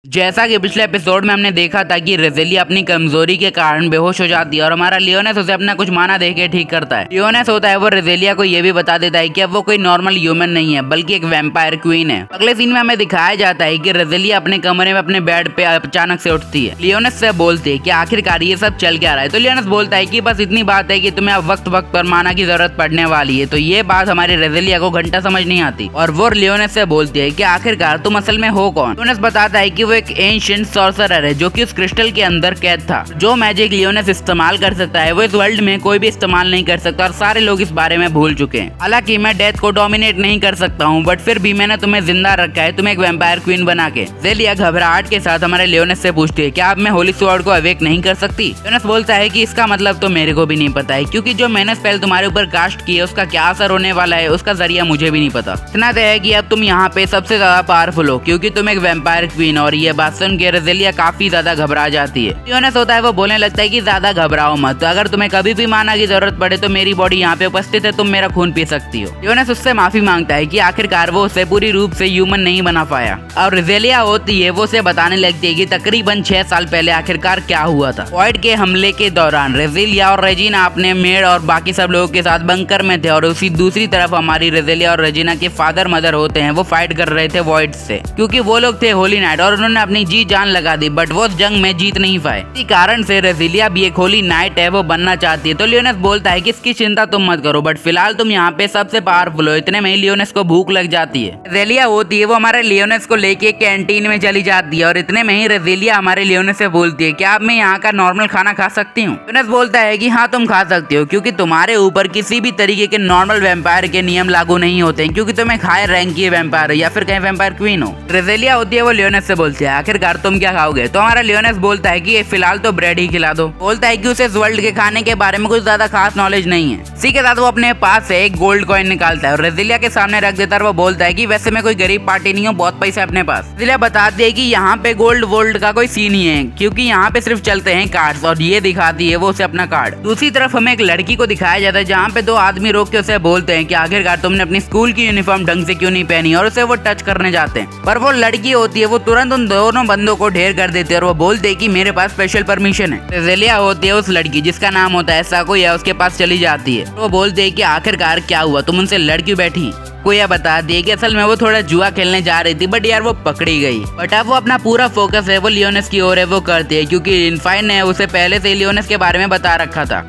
जैसा कि पिछले एपिसोड में हमने देखा था कि रेज़ेलिया अपनी कमजोरी के कारण बेहोश हो जाती है और हमारा लियोनेस उसे अपना कुछ माना देके ठीक करता है। लियोनेस होता है वो रेज़ेलिया को ये भी बता देता है कि अब वो कोई नॉर्मल ह्यूमन नहीं है बल्कि एक वैम्पायर क्वीन है। अगले सीन में हमें दिखाया जाता है कि रेज़ेलिया अपने कमरे में अपने बेड पे अचानक से उठती है। लियोनेस से बोलती है कि आखिरकार ये सब चल क्या रहा है। तो लियोनेस बोलता है कि बस इतनी बात है कि तुम्हें अब वक्त वक्त पर माना की जरूरत पड़ने वाली है। तो ये बात हमारी रेज़ेलिया को घंटा समझ नहीं आती और वो लियोनेस से बोलती है कि आखिरकार तुम असल में हो कौन। लियोनेस बताता है कि वो एक एंशिएंट सॉर्सरर है जो कि उस क्रिस्टल के अंदर कैद था। जो मैजिक लियोनेस इस्तेमाल कर सकता है वो इस वर्ल्ड में कोई भी इस्तेमाल नहीं कर सकता और सारे लोग इस बारे में भूल चुके हैं। हालांकि मैं डेथ को डोमिनेट नहीं कर सकता हूँ बट फिर भी मैंने तुम्हें जिंदा रखा है, तुम्हें एक वैम्पायर क्वीन बना के। रेज़ेलिया घबराहट के साथ हमारे लियोनेस से पूछती है क्या अब मैं होली स्वॉर्ड को अवेक नहीं कर सकती। लियोनेस बोलता है कि इसका मतलब तो मेरे को भी नहीं पता है क्योंकि जो मैंने स्पेल तुम्हारे ऊपर कास्ट की है उसका क्या असर होने वाला है उसका जरिया मुझे भी नहीं पता। इतना तय है कि अब तुम यहाँ पे सबसे ज्यादा पावरफुल हो क्योंकि तुम एक वैम्पायर क्वीन। और ये बात सुन के रेज़ेलिया काफी ज्यादा घबरा जाती है। लियोनेस होता है वो बोलने लगता है कि ज्यादा घबराओ मत, तो अगर तुम्हें कभी भी माना की जरूरत पड़े तो मेरी बॉडी यहाँ पे उपस्थित है, तुम मेरा खून पी सकती हो। लियोनेस उससे माफी मांगता है कि आखिरकार वो उसे पूरी रूप से ह्यूमन नहीं बना पाया। और रेज़ेलिया होती है वो उसे बताने लगती है कि तकरीबन 6 साल पहले आखिरकार क्या हुआ था। वॉइड के हमले के दौरान रेज़ेलिया और रेजिना अपने मेड और बाकी सब लोगों के साथ बंकर में थे और उसी दूसरी तरफ हमारी रेज़ेलिया और रेजिना के फादर मदर होते हैं वो फाइट कर रहे थे वॉइड से क्योंकि वो लोग थे होली नाइट और उन्होंने अपनी जी जान लगा दी बट वो जंग में जीत नहीं पाए। इसी कारण से रेज़ेलिया भी एक होली नाइट है वो बनना चाहती है। तो लियोनेस बोलता है कि इसकी चिंता तुम मत करो बट फिलहाल तुम यहाँ पे सबसे पावरफुल हो। इतने में ही लियोनेस को भूख लग जाती है। रेज़ेलिया होती है वो हमारे लियोनेस को लेके कैंटीन में चली जाती है और इतने में ही रेज़ेलिया हमारे लियोनेस से बोलती है क्या अब मैं यहाँ का नॉर्मल खाना खा सकती हूँ। लियोनेस बोलता है कि हाँ तुम खा सकती हो क्योंकि तुम्हारे ऊपर किसी भी तरीके के नॉर्मल वैम्पायर के नियम लागू नहीं होते हैं क्योंकि तुम्हें हाई रैंक की वैम्पायर या फिर कहीं वैम्पायर क्वीन हो। रेज़ेलिया होती है वो लियोनेस से बोलती है आखिरकार तुम क्या खाओगे। तो हमारा लियोनेस बोलता है कि फिलहाल तो ब्रेड ही खिला दो। बोलता है कि उसे इस वर्ल्ड के खाने के बारे में कुछ ज्यादा खास नॉलेज नहीं है। इसी के साथ वो अपने पास से एक गोल्ड कॉइन निकालता है और रेज़ेलिया के सामने रख देता है। वो बोलता है कि वैसे मैं कोई गरीब पार्टी नहीं हूँ, बहुत पैसा अपने पास। रेज़ेलिया बताती है कि यहाँ पे गोल्ड वोल्ड का कोई सीन ही है क्योंकि यहाँ पे सिर्फ चलते हैं कार्ड्स और ये दिखाती है वो उसे अपना कार्ड। दूसरी तरफ हमें एक लड़की को दिखाया जाता है जहाँ पे 2 आदमी रोक के उसे बोलते हैं कि आखिरकार तुमने अपनी स्कूल की यूनिफॉर्म ढंग से क्यों नहीं पहनी और उसे वो टच करने जाते हैं पर वो लड़की होती है वो तुरंत उन दोनों बंदों को ढेर कर देती है और वो बोलते हैं कि मेरे पास स्पेशल परमिशन है। रेज़ेलिया होती है उस लड़की जिसका नाम होता है साकुया उसके पास चली जाती है। वो बोलते हैं कि आखिरकार क्या हुआ, तुम उनसे लड़ क्यों बैठी। कोई बता दिए कि असल में वो थोड़ा जुआ खेलने जा रही थी बट यार वो पकड़ी गई। बट अब वो अपना पूरा फोकस है वो लियोनेस की ओर है वो करती है क्योंकि इनफाइन ने उसे पहले से ही लियोनेस के बारे में बता रखा था।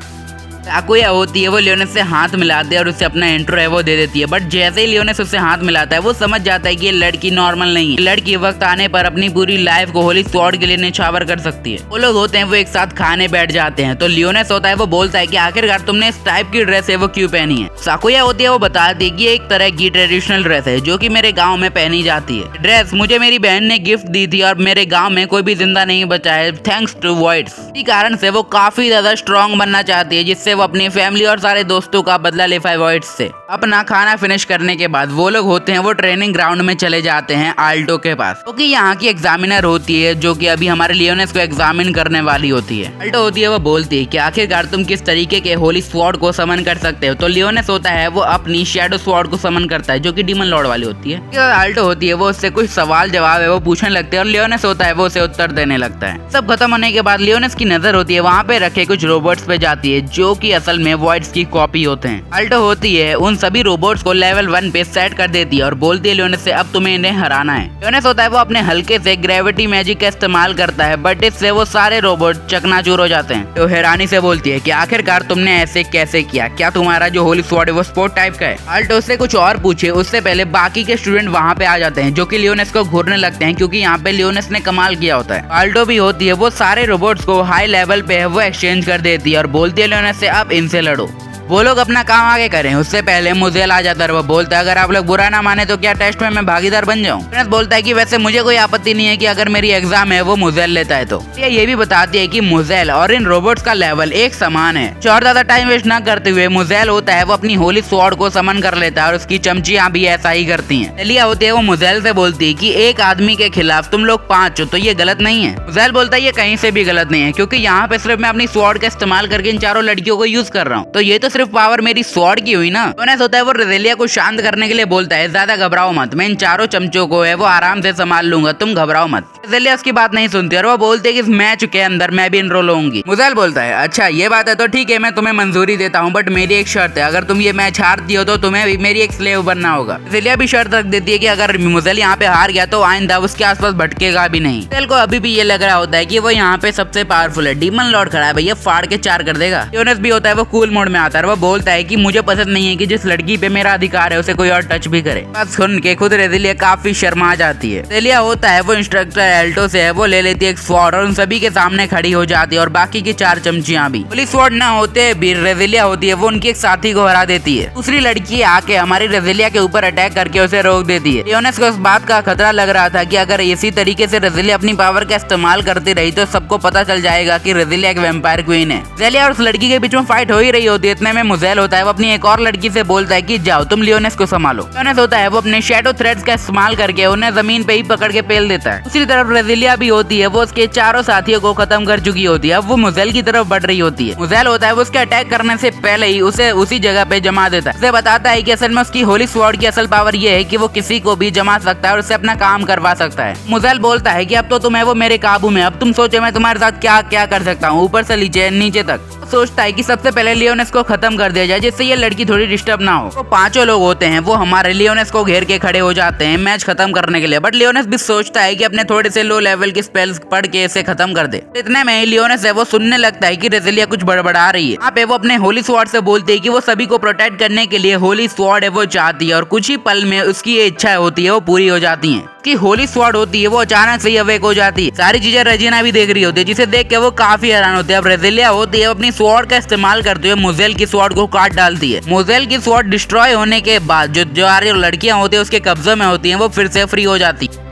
साकुया होती है वो लियोनेस से हाथ मिलाती है और उसे अपना इंट्रो है वो दे देती है बट जैसे ही लियोनेस उससे हाथ मिलाता है वो समझ जाता है कि ये लड़की नॉर्मल नहीं है। लड़की वक्त आने पर अपनी पूरी लाइफ को होली स्वॉर्ड के लिए निछावर कर सकती है। वो लोग होते हैं वो एक साथ खाने बैठ जाते हैं। तो लियोनेस होता है वो बोलता है कि आखिरकार तुमने इस टाइप की ड्रेस है वो क्यों पहनी है। साकुया होती है वो बताती है कि एक तरह की ट्रेडिशनल ड्रेस है जो कि मेरे गाँव में पहनी जाती है। ड्रेस मुझे मेरी बहन ने गिफ्ट दी थी और मेरे गाँव में कोई भी जिंदा नहीं बचा है थैंक्स टू वॉइड्स। इसी कारण से वो काफी ज्यादा स्ट्रॉन्ग बनना चाहती है जिससे वो अपनी फैमिली और सारे दोस्तों का बदला ले पाए वॉइड्स से। अपना खाना फिनिश करने के बाद वो लोग होते हैं वो ट्रेनिंग ग्राउंड में चले जाते हैं आल्टो के पास क्योंकि यहाँ की एग्जामिनर होती है जो कि अभी हमारे लियोनेस को एग्जामिन करने वाली होती है। आल्टो होती है वो बोलती है कि आखिरकार तुम किस तरीके के होली स्वॉर्ड को समन कर सकते हो। तो लियोनेस होता है वो अपनी शैडो स्वॉर्ड को समन करता है जो कि डीमन लॉर्ड वाली होती है। आल्टो होती है वो उससे कुछ सवाल जवाब है वो पूछने लगते हैं और लियोनेस होता है वो उसे उत्तर देने लगता है। सब खत्म होने के बाद लियोनेस की नजर होती है वहाँ पे रखे कुछ रोबोट्स पे जाती है जो की असल में वॉइड्स की कॉपी होते हैं। आल्टो होती है उन सभी रोबोट्स को लेवल 1 पे सेट कर देती है और बोलती है लियोनेस से अब तुम्हें इन्हें हराना है। लियोनेस होता है वो अपने हल्के से ग्रेविटी मैजिक का इस्तेमाल करता है बट इससे वो सारे रोबोट चकनाचूर हो जाते हैं। तो हैरानी से बोलती है कि आखिरकार तुमने ऐसे कैसे किया, क्या तुम्हारा जो होली स्वॉर्ड है वो स्पोर्ट टाइप का है। आल्टो से कुछ और पूछे उससे पहले बाकी के स्टूडेंट वहाँ पे आ जाते हैं जो कि लियोनेस को घूरने लगते हैं क्योंकि यहाँ पे लियोनेस ने कमाल किया होता है। आल्टो भी होती है वो सारे रोबोट्स को हाई लेवल पे है वो एक्सचेंज कर देती है और बोलती है लियोनेस से अब इनसे लड़ो। वो लोग अपना काम आगे करें। उससे पहले मुजेल आ जाता है। वो बोलता है अगर आप लोग बुरा ना माने तो क्या टेस्ट में मैं भागीदार बन जाऊं। लियोनेस बोलता है कि वैसे मुझे कोई आपत्ति नहीं है कि अगर मेरी एग्जाम है वो मुजेल लेता है। तो ये भी बताती है कि मुजेल और इन रोबोट्स का लेवल एक समान है। और ज्यादा टाइम वेस्ट ना करते हुए मुजेल होता है वो अपनी होली स्वॉर्ड को समन कर लेता है और उसकी चमचियां भी ऐसा ही करती हैं। रेज़ेलिया होती है वो मुजेल से बोलती है कि एक आदमी के खिलाफ तुम लोग 5 हो तो ये गलत नहीं है। मुजेल बोलता है ये कहीं से भी गलत नहीं है क्योंकि यहाँ पे सिर्फ मैं अपनी स्वॉर्ड का इस्तेमाल करके इन चारों लड़कियों को यूज कर रहा हूँ। तो ये तो सिर्फ पावर मेरी स्वॉर्ड की हुई ना। लियोनेस होता है वो रेजेलिया को शांत करने के लिए बोलता है ज्यादा घबराओ मत, मैं इन चारों चमचों को है वो आराम से संभाल लूंगा, तुम घबराओ मत। रेजेलिया उसकी बात नहीं सुनती और वो बोलते है कि इस मैच के अंदर मैं भी इनरोल होंगी। मुज़ेल बोलता है अच्छा ये बात है तो ठीक है, मैं तुम्हें मंजूरी देता हूँ, बट मेरी एक शर्त है, अगर तुम ये मैच हारती हो तो तुम्हें भी मेरी एक स्लेव बनना होगा। रेजेलिया भी शर्त रख देती है कि अगर मुज़ेल यहाँ पे हार गया तो आइंदा उसके आसपास भटकेगा भी नहीं। मुज़ेल को अभी भी ये लग रहा होता है कि वो यहाँ पे सबसे पावरफुल है, डीमन लॉर्ड खड़ा है भैया, फाड़ के चार कर देगा। लियोनेस भी होता है वो कूल मोड में आता है, वो बोलता है कि मुझे पसंद नहीं है कि जिस लड़की पे मेरा अधिकार है उसे कोई और टच भी करे। बस सुन के खुद रेजेलिया काफी शर्मा जाती है। रेजेलिया होता है वो इंस्ट्रक्टर एल्टो से है वो ले लेती है एक स्वॉर्ड और उन सभी के सामने खड़ी हो जाती है और बाकी की चार चमचियां भी। पुलिस स्वॉर्ड ना होते भी रेजेलिया होती है वो उनकी एक साथी को हरा देती है। दूसरी लड़की आके हमारी रेजेलिया के ऊपर अटैक करके उसे रोक देती है। लियोनेस को इस बात का खतरा लग रहा था कि अगर इसी तरीके से रेजेलिया अपनी पावर का इस्तेमाल करती रही तो सबको पता चल जाएगा कि रेजेलिया एक वैम्पायर क्वीन है। रेजेलिया और उस लड़की के बीच में फाइट हो ही रही होती है। इतने में मुज़ेल होता है वो अपनी एक और लड़की से बोलता है कि जाओ तुम लियोनेस को संभालो। लियोनेस होता है वो अपने शैडो थ्रेड्स का इस्तेमाल करके उन्हें जमीन पे ही पकड़ के पेल देता है। दूसरी तरफ रेजेलिया भी होती है वो उसके चारों साथियों को खत्म कर चुकी होती है। अब वो मुज़ेल की तरफ बढ़ रही होती है। मुज़ेल होता है वो उसके अटैक करने से पहले ही उसे उसी जगह पे जमा देता है। उसे बताता है कि असल में उसकी होली स्वॉर्ड की असल पावर ये है कि वो किसी को भी जमा सकता है और उससे अपना काम करवा सकता है। मुज़ेल बोलता है कि अब तो तुम है वो मेरे काबू में, अब तुम सोचो मैं तुम्हारे साथ क्या क्या कर सकता हूँ, ऊपर से नीचे तक। सोचता है कि सबसे पहले लियोनेस को खत्म कर दिया जाए जिससे ये लड़की थोड़ी डिस्टर्ब ना हो। तो पांचों लोग होते हैं वो हमारे लियोनेस को घेर के खड़े हो जाते हैं मैच खत्म करने के लिए, बट लियोनेस भी सोचता है कि अपने थोड़े से लो लेवल की स्पेल्स पढ़ के इसे खत्म कर दे। इतने में लियोनेस है वो सुनने लगता है कि रेजेलिया कुछ बड़बड़ा रही है। यहाँ पे वो अपने होली स्वॉर्ड से बोलते है कि वो सभी को प्रोटेक्ट करने के लिए होली स्वॉर्ड है वो चाहती है और कुछ ही पल में उसकी ये इच्छा होती है वो पूरी हो जाती है। की होली स्वॉर्ड होती है वो अचानक से ही अवेक हो जाती है। सारी चीजें रेजिना भी देख रही होती है जिसे देख के वो काफी हैरान होती है। अब रेजेलिया होती है अपनी स्वॉर्ड का इस्तेमाल करते हुए मुज़ेल की स्वॉर्ड को काट डालती है। मुज़ेल की स्वॉर्ड डिस्ट्रॉय होने के बाद जो सारी लड़कियां होती है उसके कब्जे में होती हैं वो फिर से फ्री हो जाती है।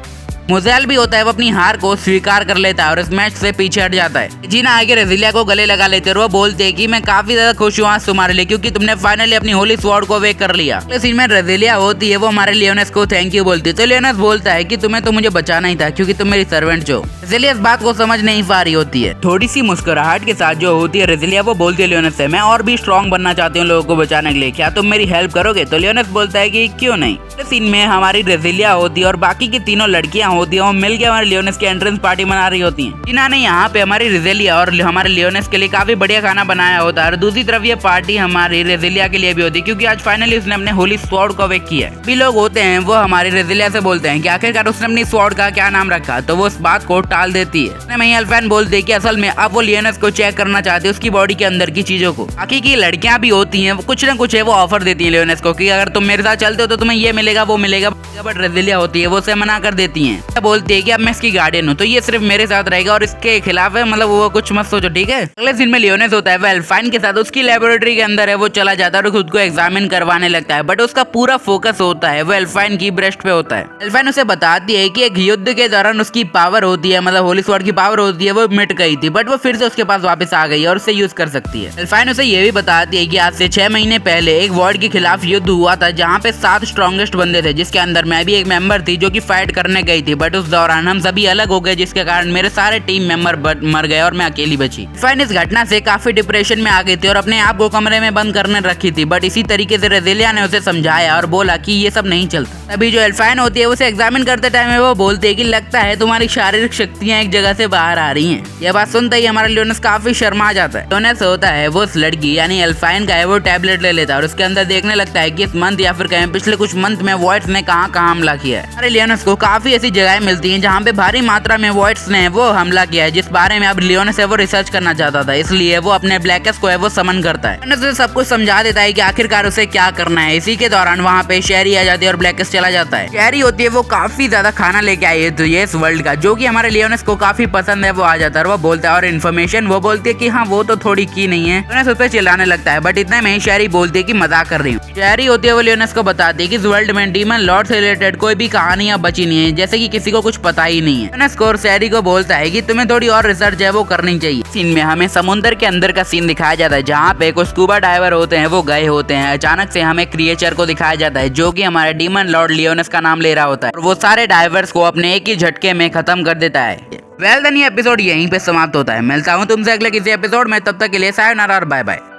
मुज़ेल भी होता है वो अपनी हार को स्वीकार कर लेता है और इस मैच से पीछे हट जाता है। जीना आगे रेजेलिया को गले लगा लेते और वो बोलते हैं कि मैं काफी ज्यादा खुश हूँ आज तुम्हारे लिए क्योंकि तुमने फाइनली अपनी होली स्वॉर्ड को वेक कर लिया। इस सीन में रेजेलिया होती है वो हमारे लियोनेस को थैंक यू बोलती है। तो लियोनेस बोलता है कि तुम्हें तो मुझे बचाना ही था क्योंकि तुम मेरी सर्वेंट हो। रेजेलिया इस बात को समझ नहीं पा रही होती है। थोड़ी सी मुस्कुराहट के साथ जो होती है रेजेलिया वो बोलती है लियोनेस से मैं और भी स्ट्रॉन्ग बनना चाहती हूँ लोगों को बचाने के लिए, क्या तुम मेरी हेल्प करोगे? तो लियोनेस बोलता है कि क्यों नहीं। इस सीन में हमारी रेजेलिया होती है और बाकी की तीनों लड़कियां होती है वो मिल के हमारे लियोनेस की एंट्रेंस पार्टी मना रही होती हैं। टीना ने यहाँ पे हमारी रेजेलिया और हमारे लियोनेस के लिए काफी बढ़िया खाना बनाया होता है और दूसरी तरफ ये पार्टी हमारी रेजेलिया के लिए भी होती है क्योंकि आज फाइनली उसने अपने होली स्वॉर्ड को वेक किया है। भी लोग होते हैं वो हमारी रेजेलिया से बोलते हैं कि आखिरकार उसने अपनी स्वॉर्ड का क्या नाम रखा, तो वो इस बात को टाल देती है। मैं एल्फाइन बोलते हैं कि असल में अब वो लियोनेस को चेक करना चाहती है उसकी बॉडी के अंदर की चीजों को। बाकी की लड़कियां भी होती हैं वो कुछ न कुछ है वो ऑफर देती है लियोनेस को कि अगर तुम मेरे साथ चलते हो तो तुम्हें ये मिलेगा वो मिलेगा, बट रेजेलिया होती है वो उसे मना कर देती है। बोलती है कि अब मैं इसकी गार्डियन हूँ तो ये सिर्फ मेरे साथ रहेगा और इसके खिलाफ है, मतलब वो कुछ मत सोचो ठीक है। अगले दिन में लियोनेस होता है वो एल्फाइन के साथ उसकी लेबोरेटरी के अंदर है वो चला जाता है और खुद को एग्जामिन करवाने लगता है, बट उसका पूरा फोकस होता है वो एल्फाइन की ब्रेस्ट पे होता है। एल्फाइन उसे बताती है कि एक युद्ध के दौरान उसकी पावर होती है, मतलब होली स्वॉर्ड की पावर होती है वो मिट गई थी, बट वो फिर से उसके पास वापस आ गई और उसे यूज कर सकती है। एल्फाइन उसे ये भी बताती है कि आज से 6 महीने पहले एक वॉर्ड के खिलाफ युद्ध हुआ था जहाँ पे 7 स्ट्रॉन्गेस्ट बंदे थे जिसके अंदर मैं भी एक मेंबर थी जो कि फाइट करने गई थी, बट उस दौरान हम सभी अलग हो गए जिसके कारण मेरे सारे टीम मेंबर मर गए और मैं अकेली बची। एल्फाइन इस घटना से काफी डिप्रेशन में आ गई थी और अपने आप को कमरे में बंद करने रखी थी, बट इसी तरीके से रेजेलिया ने उसे समझाया और बोला कि ये सब नहीं चलता। तभी जो एल्फाइन होती है उसे एग्जामिन करते टाइम में वो बोलती है कि लगता है तुम्हारी शारीरिक शक्तियां एक जगह से बाहर आ रही हैं। यह बात सुनते ही हमारा लियोनेस काफी शर्मा जाता है। लियोनेस होता है वो उस लड़की यानी एल्फाइन का है वो टैबलेट ले लेता है और उसके अंदर देखने लगता है कि इस मंथ या फिर कहीं पिछले कुछ मंथ में वॉइड्स ने कहाँ हमला किया है। हमारे लियोनेस को काफी ऐसी जगह मिलती है जहाँ पे भारी मात्रा में वॉइड्स ने वो हमला किया है जिस बारे में अब लियोनेस है वो रिसर्च करना चाहता था, इसलिए वो अपने ब्लैकेस्ट को है वो समन करता है। लियोनेस सब कुछ समझा देता है कि आखिरकार उसे क्या करना है। इसी के दौरान वहाँ पे शेरी आ जाती है और ब्लैकेस्ट चला जाता है। शेरी होती है वो काफी ज्यादा खाना लेके आई है तो ये इस वर्ल्ड का जो कि हमारे लियोनेस को काफी पसंद है। वो आ जाता है और वो बोलता है और इन्फॉर्मेशन वो बोलती है कि हाँ वो तो थोड़ी की नहीं है। लियोनेस उस पर चिल्लाने लगता है, बट इतने में शेरी बोलती है कि मजाक कर रही हूँ। शेरी होती है वो लियोनेस को बताती है कि इस वर्ल्ड में डीमन लॉर्ड से रिलेटेड कोई भी कहानियां बची नहीं है, जैसे कि किसी को कुछ पता ही नहीं है। लियोनेस को शेरी को बोलता है कि तुम्हें थोड़ी और रिसर्च है वो करनी चाहिए। सीन में हमें समुद्र के अंदर का सीन दिखाया जाता है जहाँ पे कुछ स्कूबा डाइवर होते हैं वो गए होते हैं। अचानक से हमें क्रिएचर को दिखाया जाता है जो कि हमारे डीमन लॉर्ड लियोनेस का नाम ले रहा होता है और वो सारे डाइवर्स को अपने एक ही झटके में खत्म कर देता है। वेल देन ये एपिसोड यहीं पे समाप्त होता है। मिलता हूँ तुमसे अगले किसी एपिसोड में, तब तक के लिए सायोनारा और बाय बाय।